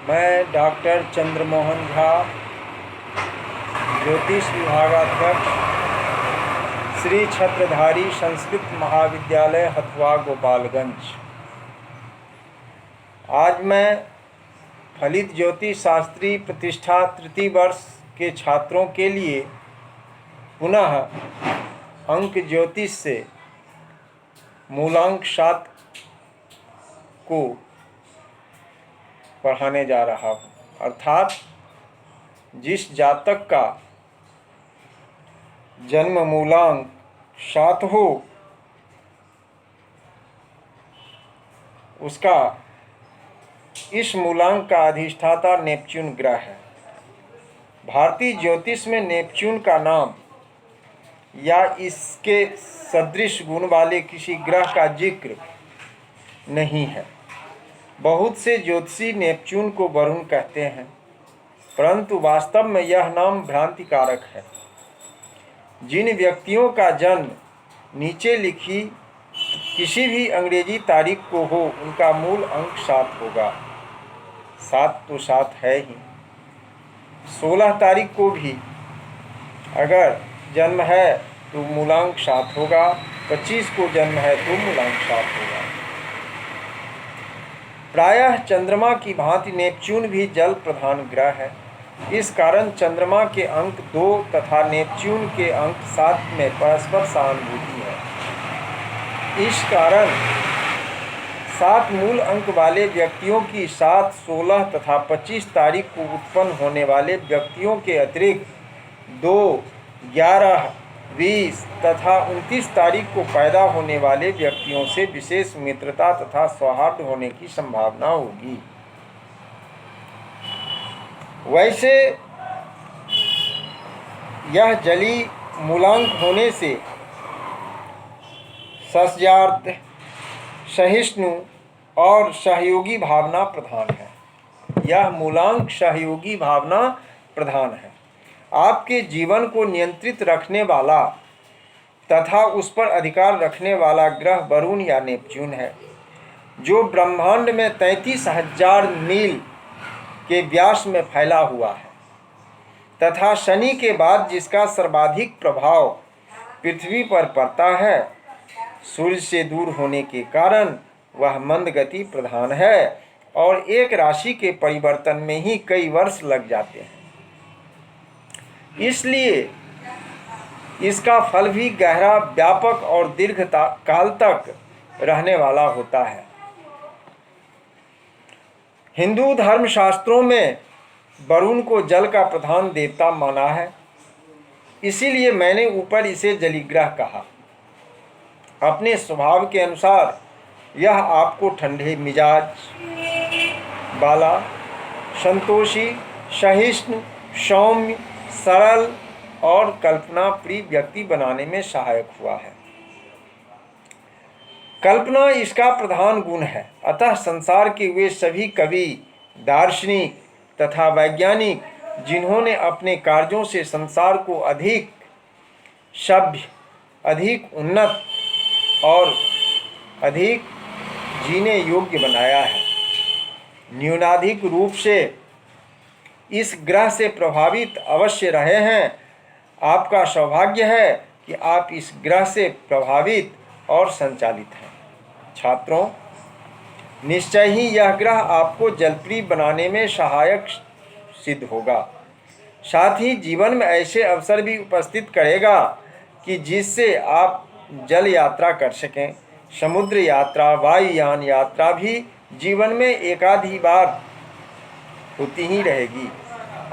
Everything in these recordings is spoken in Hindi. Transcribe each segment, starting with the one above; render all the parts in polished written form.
मैं डॉक्टर चंद्रमोहन झा, ज्योतिष विभागाध्यक्ष, श्री छत्रधारी संस्कृत महाविद्यालय हथुआ गोपालगंज। आज मैं फलित ज्योतिष शास्त्री प्रतिष्ठा तृतीय वर्ष के छात्रों के लिए पुनः अंक ज्योतिष से मूलांक 7 को पढ़ाने जा रहा हूँ। अर्थात जिस जातक का जन्म मूलांक 7 हो उसका इस मूलांक का अधिष्ठाता नेपच्यून ग्रह है। भारतीय ज्योतिष में नेपच्यून का नाम या इसके सदृश गुण वाले किसी ग्रह का जिक्र नहीं है। बहुत से ज्योतिषी नेपच्यून को वरुण कहते हैं, परंतु वास्तव में यह नाम भ्रांतिकारक है। जिन व्यक्तियों का जन्म नीचे लिखी किसी भी अंग्रेजी तारीख को हो, उनका मूल अंक 7 होगा। 7 तो 7 है ही। 16 तारीख को भी अगर जन्म है तो मूलांक 7 होगा। 25 को जन्म है तो मूलांक 7 होगा। प्रायः चंद्रमा की भांति नेपच्यून भी जल प्रधान ग्रह है। इस कारण चंद्रमा के अंक 2 तथा नेपच्यून के अंक 7 में परस्पर सहानुभूति है। इस कारण 7 मूल अंक वाले व्यक्तियों की 7, 16 तथा 25 तारीख को उत्पन्न होने वाले व्यक्तियों के अतिरिक्त 2, 11, 20 तथा 29 तारीख को पैदा होने वाले व्यक्तियों से विशेष मित्रता तथा सौहार्द होने की संभावना होगी। वैसे यह जली मूलांक होने से सस्यार्थ, सहिष्णु और सहयोगी भावना प्रधान है। यह मूलांक सहयोगी भावना प्रधान है। आपके जीवन को नियंत्रित रखने वाला तथा उस पर अधिकार रखने वाला ग्रह वरुण या नेपच्यून है, जो ब्रह्मांड में 33,000 मील के व्यास में फैला हुआ है तथा शनि के बाद जिसका सर्वाधिक प्रभाव पृथ्वी पर पड़ता है। सूर्य से दूर होने के कारण वह मंद गति प्रधान है और एक राशि के परिवर्तन में ही कई वर्ष लग जाते हैं। इसलिए इसका फल भी गहरा, व्यापक और दीर्घ काल तक रहने वाला होता है। हिंदू धर्मशास्त्रों में वरुण को जल का प्रधान देवता माना है, इसीलिए मैंने ऊपर इसे जलिग्रह कहा। अपने स्वभाव के अनुसार यह आपको ठंडे मिजाज वाला, संतोषी, सहिष्णु, सौम्य, सरल और कल्पना प्रिय व्यक्ति बनाने में सहायक हुआ है। कल्पना इसका प्रधान गुण है। अतः संसार के वे सभी कवि, दार्शनिक तथा वैज्ञानिक जिन्होंने अपने कार्यों से संसार को अधिक सभ्य, अधिक उन्नत और अधिक जीने योग्य बनाया है, न्यूनाधिक रूप से इस ग्रह से प्रभावित अवश्य रहे हैं। आपका सौभाग्य है कि आप इस ग्रह से प्रभावित और संचालित हैं। छात्रों, निश्चय ही यह ग्रह आपको जलप्रिय बनाने में सहायक सिद्ध होगा। साथ ही जीवन में ऐसे अवसर भी उपस्थित करेगा कि जिससे आप जल यात्रा कर सकें। समुद्र यात्रा, वायुयान यात्रा भी जीवन में एकाधी बार होती ही रहेगी।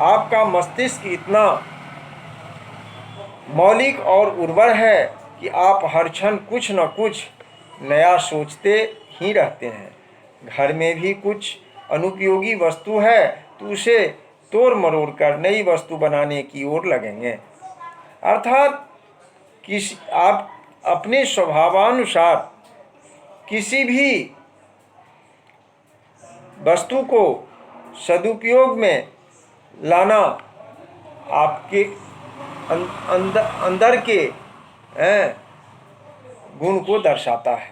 आपका मस्तिष्क इतना मौलिक और उर्वर है कि आप हर क्षण कुछ न कुछ नया सोचते ही रहते हैं। घर में भी कुछ अनुपयोगी वस्तु है तो उसे तोड़ मरोड़ कर नई वस्तु बनाने की ओर लगेंगे। अर्थात आप अपने स्वभावानुसार किसी भी वस्तु को सदुपयोग में लाना आपके अंदर के गुण को दर्शाता है।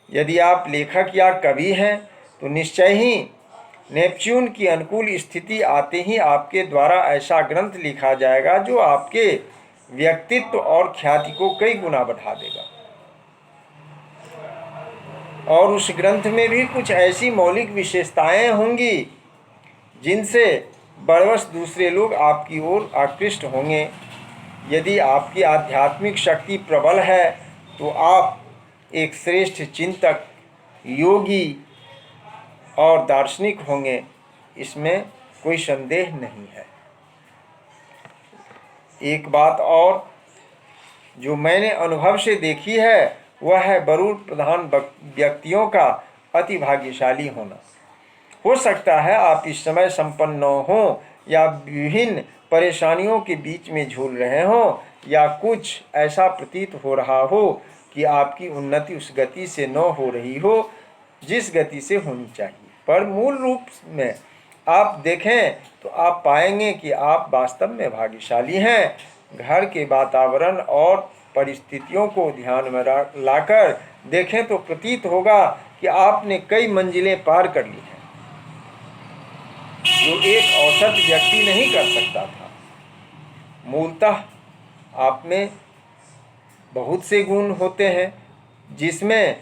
यदि आप लेखक या कवि हैं तो निश्चय ही नेपच्यून की अनुकूल स्थिति आते ही आपके द्वारा ऐसा ग्रंथ लिखा जाएगा जो आपके व्यक्तित्व और ख्याति को कई गुना बढ़ा देगा। और उस ग्रंथ में भी कुछ ऐसी मौलिक विशेषताएं होंगी जिनसे बरवश दूसरे लोग आपकी ओर आकृष्ट होंगे। यदि आपकी आध्यात्मिक शक्ति प्रबल है तो आप एक श्रेष्ठ चिंतक, योगी और दार्शनिक होंगे, इसमें कोई संदेह नहीं है। एक बात और जो मैंने अनुभव से देखी है वह है बरूद प्रधान व्यक्तियों का अति भाग्यशाली होना। हो सकता है आप इस समय संपन्न न हों या विभिन्न परेशानियों के बीच में झूल रहे हों, या कुछ ऐसा प्रतीत हो रहा हो कि आपकी उन्नति उस गति से न हो रही हो जिस गति से होनी चाहिए। पर मूल रूप में आप देखें तो आप पाएंगे कि आप वास्तव में भाग्यशाली हैं। घर के वातावरण और परिस्थितियों को ध्यान में लाकर देखें तो प्रतीत होगा कि आपने कई मंजिलें पार कर ली हैं जो एक औसत व्यक्ति नहीं कर सकता था। मूलतः आप में बहुत से गुण होते हैं जिसमें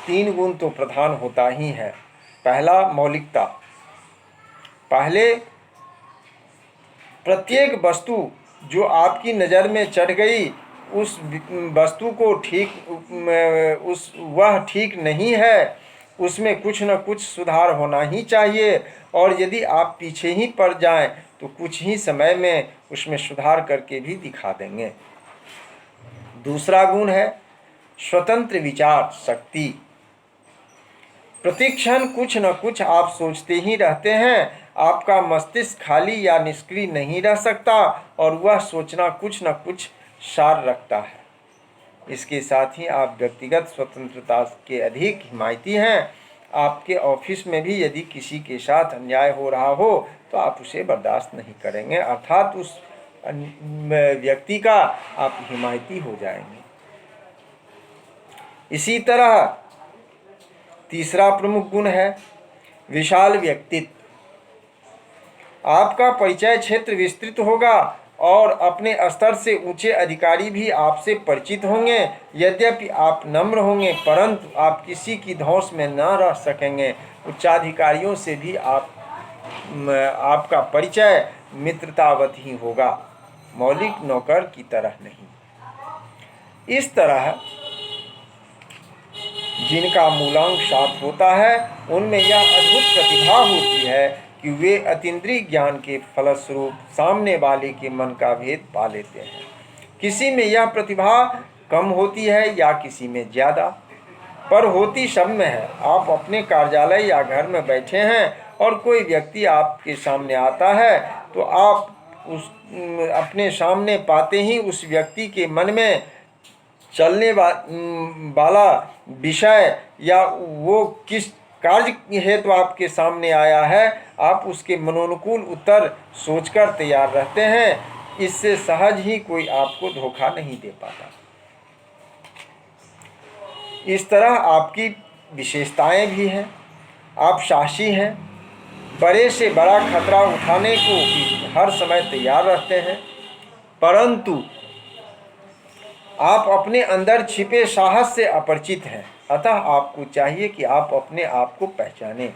3 गुण तो प्रधान होता ही है। पहला, मौलिकता। पहले प्रत्येक वस्तु जो आपकी नज़र में चढ़ गई उस वस्तु को वह ठीक नहीं है, उसमें कुछ न कुछ सुधार होना ही चाहिए। और यदि आप पीछे ही पड़ जाएं तो कुछ ही समय में उसमें सुधार करके भी दिखा देंगे। दूसरा गुण है स्वतंत्र विचार शक्ति। प्रतिक्षण कुछ न कुछ आप सोचते ही रहते हैं। आपका मस्तिष्क खाली या निष्क्रिय नहीं रह सकता और वह सोचना कुछ न कुछ सार रखता है। इसके साथ ही आप व्यक्तिगत स्वतंत्रता के अधिक हिमायती हैं। आपके ऑफिस में भी यदि किसी के साथ अन्याय हो रहा हो तो आप उसे बर्दाश्त नहीं करेंगे, अर्थात उस व्यक्ति का आप हिमायती हो जाएंगे। इसी तरह तीसरा प्रमुख गुण है विशाल व्यक्तित्व। आपका परिचय क्षेत्र विस्तृत होगा और अपने स्तर से ऊंचे अधिकारी भी आपसे परिचित होंगे। यद्यपि आप नम्र होंगे परंतु आप किसी की धौंस में न रह सकेंगे। उच्चाधिकारियों से भी आपका परिचय मित्रतावत ही होगा, मौलिक नौकर की तरह नहीं। इस तरह जिनका मूलांक 7 होता है उनमें यह अद्भुत प्रतिभा होती है कि वे अतीन्द्रिय ज्ञान के फलस्वरूप सामने वाले के मन का भेद पा लेते हैं। किसी में यह प्रतिभा कम होती है या किसी में ज़्यादा, पर होती सब में है। आप अपने कार्यालय या घर में बैठे हैं और कोई व्यक्ति आपके सामने आता है तो आप अपने सामने पाते ही उस व्यक्ति के मन में चलने वाला विषय या वो किस कार्य हेतु आपके सामने आया है, आप उसके मनोनुकूल उत्तर सोचकर तैयार रहते हैं। इससे सहज ही कोई आपको धोखा नहीं दे पाता। इस तरह आपकी विशेषताएं भी हैं। आप साहसी हैं, बड़े से बड़ा खतरा उठाने को भी हर समय तैयार रहते हैं, परंतु आप अपने अंदर छिपे साहस से अपरिचित हैं। अतः आपको चाहिए कि आप अपने आप को पहचानें।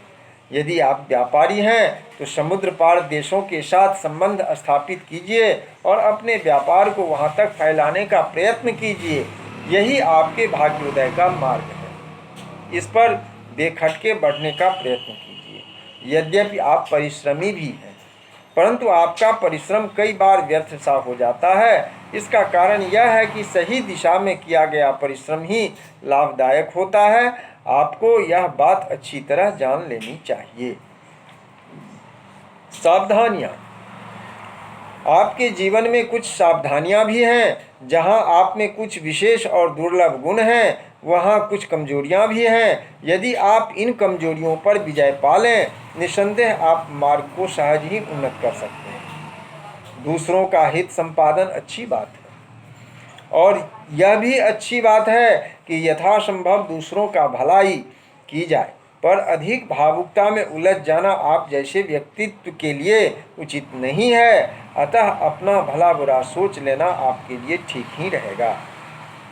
यदि आप व्यापारी हैं तो समुद्र पार देशों के साथ संबंध स्थापित कीजिए और अपने व्यापार को वहां तक फैलाने का प्रयत्न कीजिए। यही आपके भाग्योदय का मार्ग है। इस पर बेखटके बढ़ने का प्रयत्न कीजिए। यद्यपि आप परिश्रमी भी हैं परंतु आपका परिश्रम कई बार व्यर्थ सा हो जाता है। इसका कारण यह है कि सही दिशा में किया गया परिश्रम ही लाभदायक होता है। आपको यह बात अच्छी तरह जान लेनी चाहिए। सावधानियां। आपके जीवन में कुछ सावधानियां भी हैं। जहां आप में कुछ विशेष और दुर्लभ गुण हैं वहां कुछ कमजोरियां भी हैं। यदि आप इन कमजोरियों पर विजय पा लें निस्संदेह आप मार्ग को सहज ही उन्नत कर सकते हैं। दूसरों का हित संपादन अच्छी बात है और यह भी अच्छी बात है कि यथासंभव दूसरों का भलाई की जाए, पर अधिक भावुकता में उलझ जाना आप जैसे व्यक्तित्व के लिए उचित नहीं है। अतः अपना भला बुरा सोच लेना आपके लिए ठीक ही रहेगा।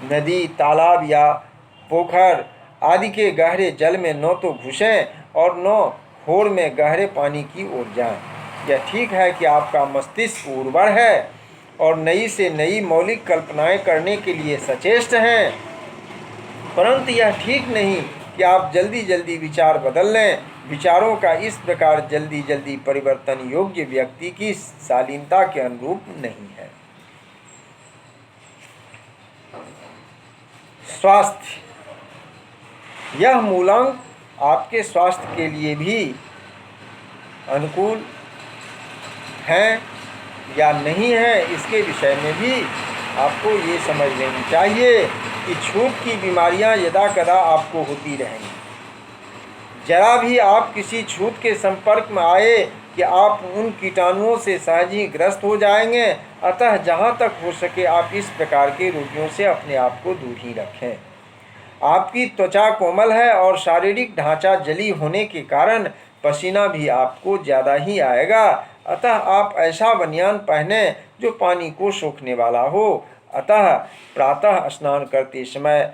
नदी, तालाब या पोखर आदि के गहरे जल में न तो घुसें और न होड़ में गहरे पानी की ओर जाएं। यह ठीक है कि आपका मस्तिष्क उर्वर है और नई से नई मौलिक कल्पनाएं करने के लिए सचेष्ट हैं, परंतु यह ठीक नहीं कि आप जल्दी जल्दी विचार बदल लें। विचारों का इस प्रकार जल्दी जल्दी परिवर्तन योग्य व्यक्ति की शालीनता के अनुरूप नहीं है। स्वास्थ्य, यह मूलांक आपके स्वास्थ्य के लिए भी अनुकूल हैं या नहीं है, इसके विषय में भी आपको ये समझ लेनी चाहिए कि छूत की बीमारियां यदा कदा आपको होती रहेंगी। जरा भी आप किसी छूत के संपर्क में आए कि आप उन कीटाणुओं से सहज ही ग्रस्त हो जाएंगे। अतः जहाँ तक हो सके आप इस प्रकार के रोगियों से अपने आप को दूर ही रखें। आपकी त्वचा कोमल है और शारीरिक ढांचा जली होने के कारण पसीना भी आपको ज़्यादा ही आएगा। अतः आप ऐसा बनियान पहने जो पानी को सोखने वाला हो। अतः प्रातः स्नान करते समय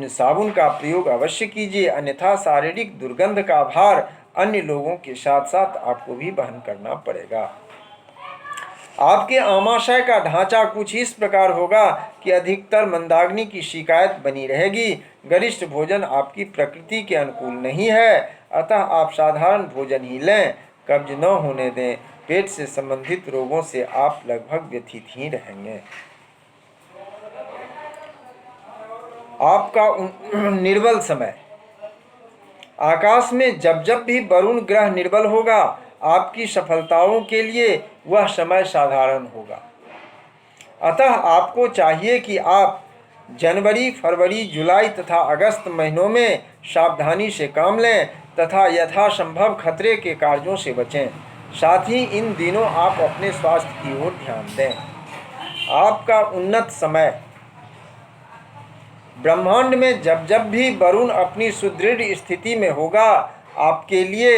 साबुन का प्रयोग अवश्य कीजिए, अन्यथा शारीरिक दुर्गंध का भार अन्य लोगों के साथ साथ आपको भी वहन करना पड़ेगा। आपके आमाशय का ढांचा कुछ इस प्रकार होगा कि अधिकतर मंदाग्नि की शिकायत बनी रहेगी। गरिष्ठ भोजन आपकी प्रकृति के अनुकूल नहीं है, अतः आप साधारण भोजन ही लें। कब्ज न होने दें। पेट से संबंधित रोगों से आप लगभग व्यथित ही रहेंगे। आपका निर्बल समय, आकाश में जब जब भी वरुण ग्रह निर्बल होगा आपकी सफलताओं के लिए वह समय साधारण होगा। अतः आपको चाहिए कि आप जनवरी, फरवरी, जुलाई तथा अगस्त महीनों में सावधानी से काम लें तथा यथासंभव खतरे के कार्यों से बचें। साथ ही इन दिनों आप अपने स्वास्थ्य की ओर ध्यान दें। आपका उन्नत समय, ब्रह्मांड में जब जब भी वरुण अपनी सुदृढ़ स्थिति में होगा आपके लिए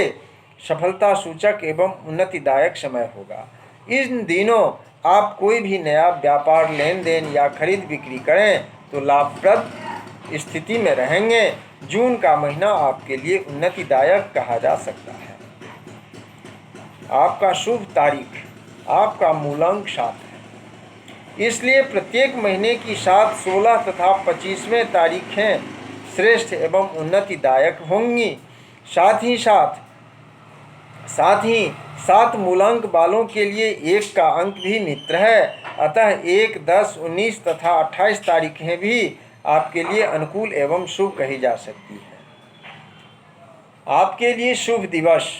सफलता सूचक एवं उन्नतिदायक समय होगा। इन दिनों आप कोई भी नया व्यापार, लेन देन या खरीद बिक्री करें तो लाभप्रद स्थिति में रहेंगे। जून का महीना आपके लिए उन्नतिदायक कहा जा सकता है। आपका शुभ तारीख, आपका मूलांक 7 है, इसलिए प्रत्येक महीने की 7, 16 तथा 25वें तारीखें श्रेष्ठ एवं उन्नतिदायक होंगी। साथ ही 7 मूलांक वालों के लिए 1 का अंक भी मित्र है। अतः 1, 10, 19 तथा 28 तारीखें भी आपके लिए अनुकूल एवं शुभ कही जा सकती है। आपके लिए शुभ दिवस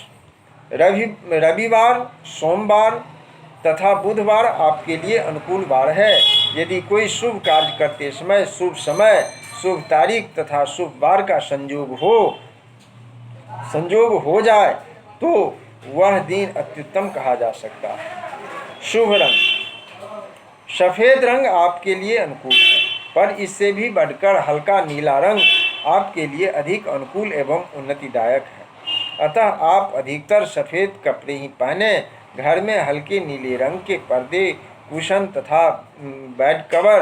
रविवार, सोमवार तथा बुधवार आपके लिए अनुकूल वार है। यदि कोई शुभ कार्य करते समय शुभ समय, शुभ तारीख तथा शुभ वार का संयोग हो जाए तो वह दिन अत्युत्तम कहा जा सकता है। शुभ रंग, सफ़ेद रंग आपके लिए अनुकूल है, पर इससे भी बढ़कर हल्का नीला रंग आपके लिए अधिक अनुकूल एवं उन्नतिदायक है। अतः आप अधिकतर सफ़ेद कपड़े ही पहने। घर में हल्के नीले रंग के पर्दे, कुशन तथा बेड कवर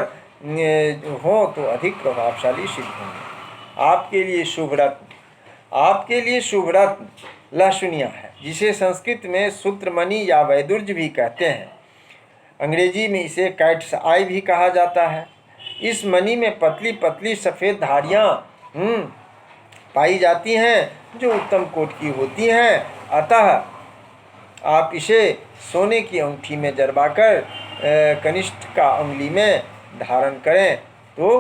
हों तो अधिक प्रभावशाली सिद्ध होंगे। आपके लिए शुभ रत्न लहसुनिया है, जिसे संस्कृत में सूत्रमणि या वैदुर्य भी कहते हैं। अंग्रेजी में इसे कैट्स आई भी कहा जाता है। इस मणि में पतली पतली सफ़ेद धारियाँ पाई जाती हैं जो उत्तम कोट की होती हैं। अतः आप इसे सोने की अंगूठी में जरबाकर कनिष्ठ का अंगुली में धारण करें तो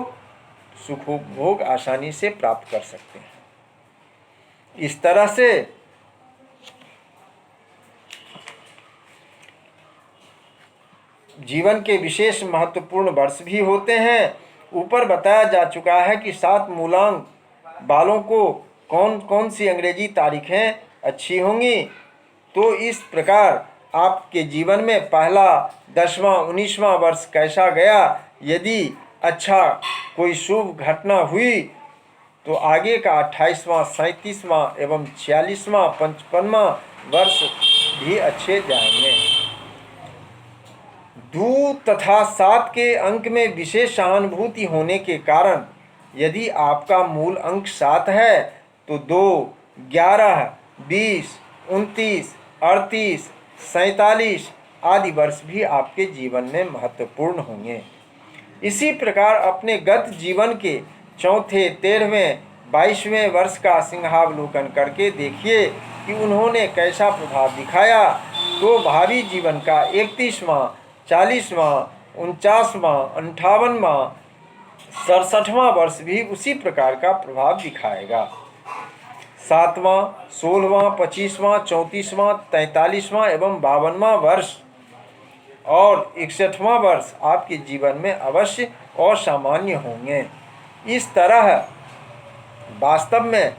सुखोपभोग आसानी से प्राप्त कर सकते हैं। इस तरह से जीवन के विशेष महत्वपूर्ण वर्ष भी होते हैं। ऊपर बताया जा चुका है कि 7 मूलांक वालों को कौन कौन सी अंग्रेजी तारीखें अच्छी होंगी। तो इस प्रकार आपके जीवन में पहला, 10वां, 19वां वर्ष कैसा गया, यदि अच्छा कोई शुभ घटना हुई तो आगे का 28वां, 37वां एवं 46वां, 55वां वर्ष भी अच्छे जाएंगे। 2 तथा 7 के अंक में विशेष सहानुभूति होने के कारण यदि आपका मूल अंक 7 है तो 2, 11, 20, 29, 38, 47 आदि वर्ष भी आपके जीवन में महत्वपूर्ण होंगे। इसी प्रकार अपने गत जीवन के चौथे, 13वें, 22वें वर्ष का सिंहावलोकन करके देखिए कि उन्होंने कैसा प्रभाव दिखाया। तो भावी जीवन का 31वां, 40वां, 49वां, 58वां, 67वां वर्ष भी उसी प्रकार का प्रभाव दिखाएगा। 7वां, 16वां, 25वां, 34वां, 43वां एवं 52वां वर्ष और 61वां वर्ष आपके जीवन में अवश्य असामान्य होंगे। इस तरह वास्तव में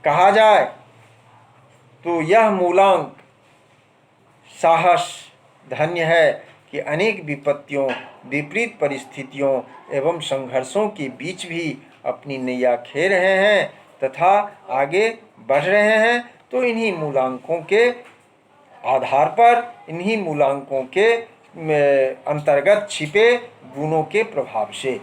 कहा जाए तो यह मूलांक साहस धन्य है कि अनेक विपत्तियों, विपरीत परिस्थितियों एवं संघर्षों के बीच भी अपनी नैया खेल रहे हैं तथा आगे बढ़ रहे हैं। तो इन्हीं मूलांकों के आधार पर, इन्हीं मूलांकों के अंतर्गत छिपे गुणों के प्रभाव से